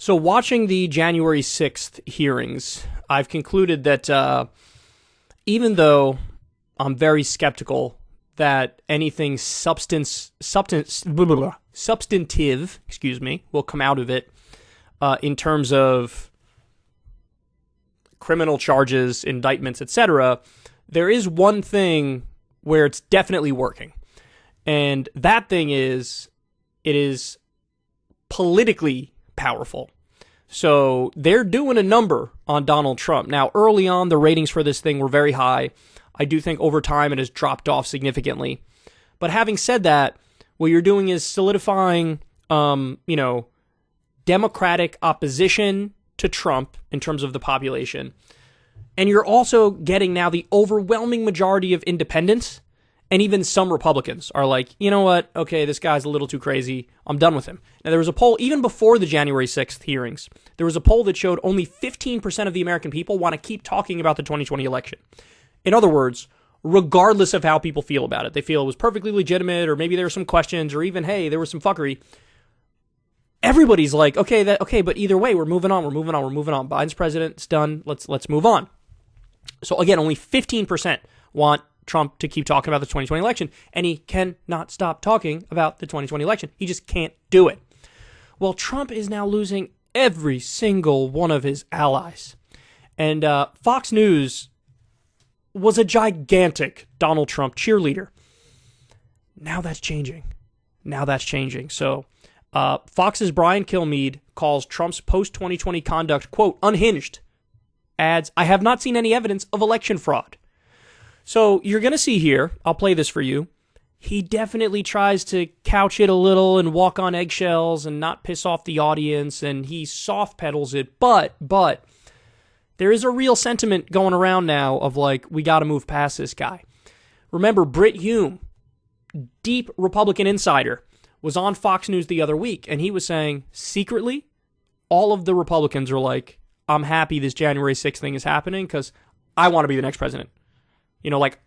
So watching the January 6th hearings, I've concluded that even though I'm very skeptical that anything substantive, will come out of it in terms of criminal charges, indictments, etc., there is one thing where it's definitely working. And that thing is, it is politically powerful. So they're doing a number on Donald Trump. Now, early on, the ratings for this thing were very high. I do think over time it has dropped off significantly. But having said that, what you're doing is solidifying, Democratic opposition to Trump in terms of the population. And you're also getting now the overwhelming majority of independents, and even some Republicans are like, you know what? Okay, this guy's a little too crazy. I'm done with him. Now, there was a poll, even before the January 6th hearings, there was a poll that showed only 15% of the American people want to keep talking about the 2020 election. In other words, regardless of how people feel about it, they feel it was perfectly legitimate, or maybe there were some questions, or even, hey, there was some fuckery. Everybody's like, okay, but either way, we're moving on. Biden's president, it's done. Let's move on. So again, only 15% want Trump to keep talking about the 2020 election, and he cannot stop talking about the 2020 election. He just can't do it. Well, Trump is now losing every single one of his allies. And Fox News was a gigantic Donald Trump cheerleader. Now that's changing. So Fox's Brian Kilmeade calls Trump's post-2020 conduct, quote, unhinged. Adds, I have not seen any evidence of election fraud. So you're going to see here, I'll play this for you, he definitely tries to couch it a little and walk on eggshells and not piss off the audience, and he soft pedals it, but there is a real sentiment going around now of like, we got to move past this guy. Remember, Brit Hume, deep Republican insider, was on Fox News the other week, and he was saying, secretly, all of the Republicans are like, I'm happy this January 6th thing is happening because I want to be the next president.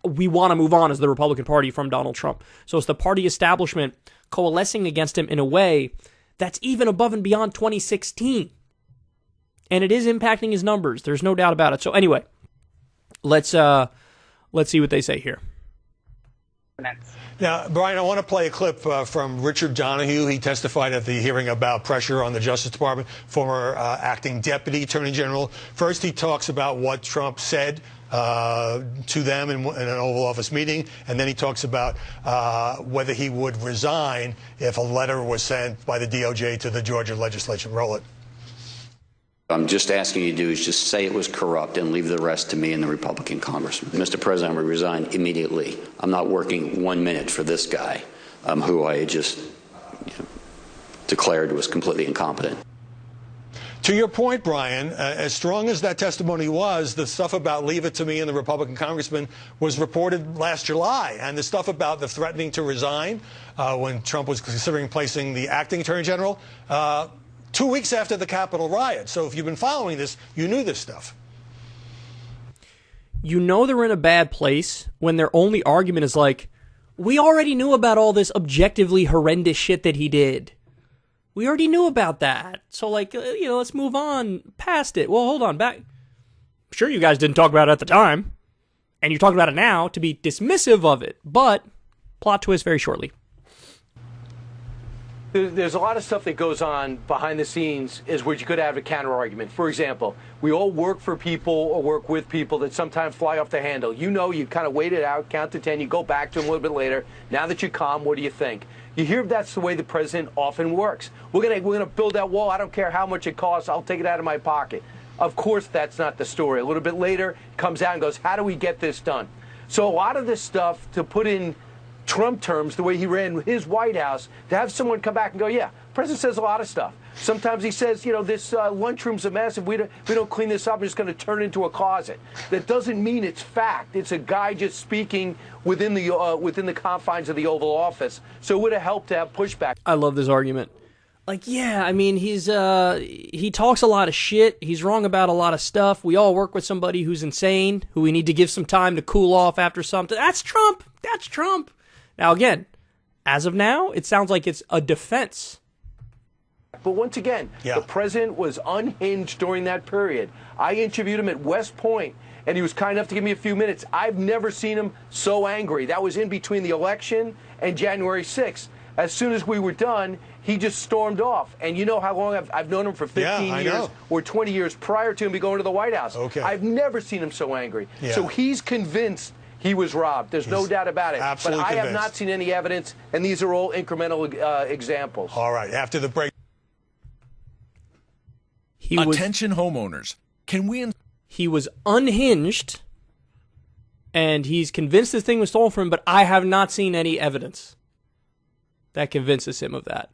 We want to move on as the Republican Party from Donald Trump. So it's the party establishment coalescing against him in a way that's even above and beyond 2016. And it is impacting his numbers. There's no doubt about it. So anyway, let's see what they say here. Now, Brian, I want to play a clip from Richard Donahue. He testified at the hearing about pressure on the Justice Department, former acting deputy attorney general. First, he talks about what Trump said to them in an Oval Office meeting, and then he talks about whether he would resign if a letter was sent by the DOJ to the Georgia legislature. Roll it. I'm just asking you to do is just say it was corrupt and leave the rest to me and the Republican congressman. Mr. President, I would resign immediately. I'm not working 1 minute for this guy, who I just declared was completely incompetent. To your point, Brian, as strong as that testimony was, the stuff about leave it to me and the Republican congressman was reported last July. And the stuff about the threatening to resign when Trump was considering placing the acting attorney general, 2 weeks after the Capitol riot. So if you've been following this, you knew this stuff. You know they're in a bad place when their only argument is like, we already knew about all this objectively horrendous shit that he did. We already knew about that. So, let's move on past it. Well, hold on. Back. Sure, you guys didn't talk about it at the time. And you're talking about it now to be dismissive of it. But, plot twist very shortly. There's a lot of stuff that goes on behind the scenes is where you could have a counter argument. For example, we all work for people or work with people that sometimes fly off the handle. You kind of wait it out, count to 10, you go back to them a little bit later. Now that you're calm, what do you think? You hear that's the way the president often works. We're gonna build that wall. I don't care how much it costs. I'll take it out of my pocket. Of course, that's not the story. A little bit later, comes out and goes, how do we get this done? So a lot of this stuff, to put in Trump terms, the way he ran his White House, to have someone come back and go, yeah, the president says a lot of stuff. Sometimes he says, this lunchroom's a mess. If we don't clean this up, it's going to turn into a closet. That doesn't mean it's fact. It's a guy just speaking within the confines of the Oval Office. So it would have helped to have pushback. I love this argument. He talks a lot of shit. He's wrong about a lot of stuff. We all work with somebody who's insane, who we need to give some time to cool off after something. That's Trump. Now, again, as of now, it sounds like it's a defense But once again, the president was unhinged during that period. I interviewed him at West Point, and he was kind enough to give me a few minutes. I've never seen him so angry. That was in between the election and January 6th. As soon as we were done, he just stormed off. And you know how long I've known him for 15 years or 20 years prior to him going to the White House. Okay. I've never seen him so angry. So he's convinced he was robbed. There's no doubt about it. But I have not seen any evidence, and these are all incremental examples. All right. After the break. Attention homeowners. He was unhinged, and he's convinced this thing was stolen from him, but I have not seen any evidence that convinces him of that.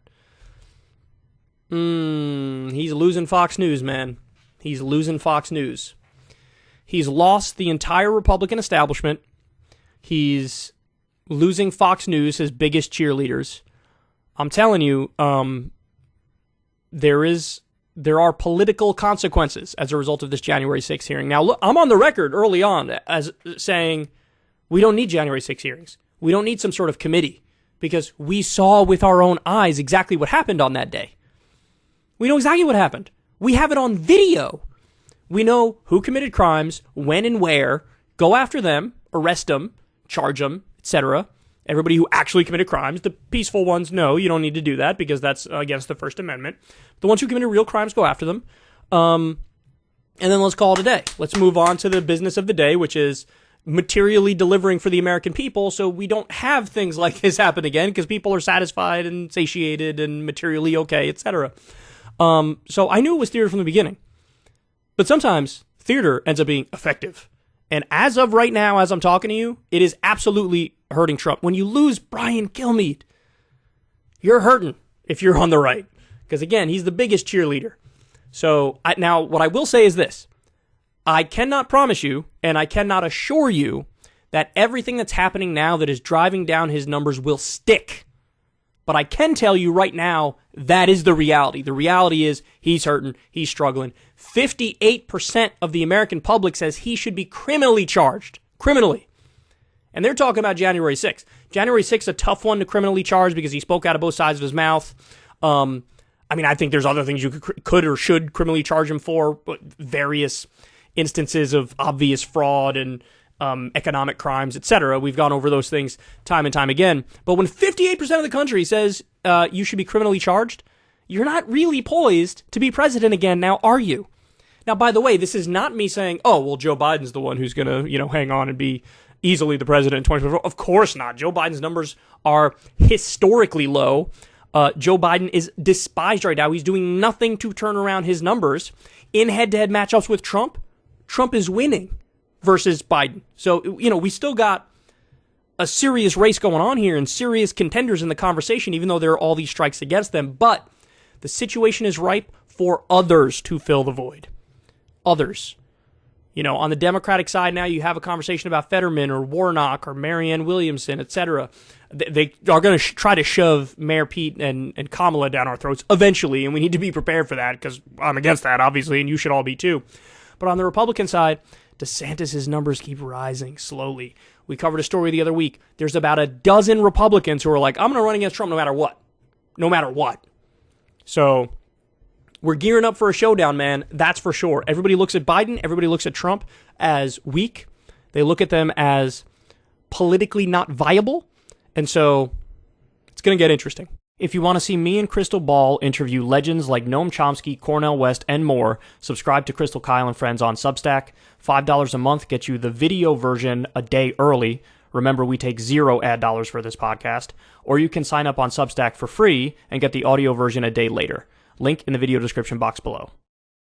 He's losing Fox News, man. He's losing Fox News. He's lost the entire Republican establishment. He's losing Fox News, his biggest cheerleaders. I'm telling you, there are political consequences as a result of this January 6th hearing. Now, look, I'm on the record early on as saying we don't need January 6th hearings. We don't need some sort of committee because we saw with our own eyes exactly what happened on that day. We know exactly what happened. We have it on video. We know who committed crimes, when and where, go after them, arrest them, charge them, etc. Everybody who actually committed crimes. The peaceful ones, no, you don't need to do that because that's against the First Amendment. The ones who committed real crimes, go after them. And then let's call it a day. Let's move on to the business of the day, which is materially delivering for the American people so we don't have things like this happen again because people are satisfied and satiated and materially okay, etc. So I knew it was theater from the beginning. But sometimes theater ends up being effective. And as of right now, as I'm talking to you, it is absolutely hurting Trump. When you lose Brian Kilmeade, you're hurting if you're on the right. Because again, he's the biggest cheerleader. So now what I will say is this. I cannot promise you, and I cannot assure you, that everything that's happening now that is driving down his numbers will stick. But I can tell you right now, that is the reality. The reality is he's hurting, he's struggling. 58% of the American public says he should be criminally charged. Criminally. And they're talking about January 6th. January 6th, a tough one to criminally charge because he spoke out of both sides of his mouth. I think there's other things you could or should criminally charge him for, but various instances of obvious fraud and economic crimes, etc. We've gone over those things time and time again. But when 58% of the country says you should be criminally charged, you're not really poised to be president again now, are you? Now, by the way, this is not me saying, oh, well, Joe Biden's the one who's going to, hang on and be easily the president in 2024. Of course not. Joe Biden's numbers are historically low. Joe Biden is despised right now. He's doing nothing to turn around his numbers. In head-to-head matchups with Trump, Trump is winning versus Biden. So, we still got a serious race going on here and serious contenders in the conversation, even though there are all these strikes against them. But the situation is ripe for others to fill the void. Others. On the Democratic side now, you have a conversation about Fetterman or Warnock or Marianne Williamson, etc. They are going to try to shove Mayor Pete and Kamala down our throats eventually, and we need to be prepared for that because I'm against that, obviously, and you should all be too. But on the Republican side, DeSantis' numbers keep rising slowly. We covered a story the other week. There's about a dozen Republicans who are like, I'm going to run against Trump no matter what. No matter what. So we're gearing up for a showdown, man. That's for sure. Everybody looks at Biden. Everybody looks at Trump as weak. They look at them as politically not viable. And so it's going to get interesting. If you want to see me and Crystal Ball interview legends like Noam Chomsky, Cornel West, and more, subscribe to Crystal Kyle and Friends on Substack. $5 a month gets you the video version a day early. Remember, we take 0 ad dollars for this podcast. Or you can sign up on Substack for free and get the audio version a day later. Link in the video description box below.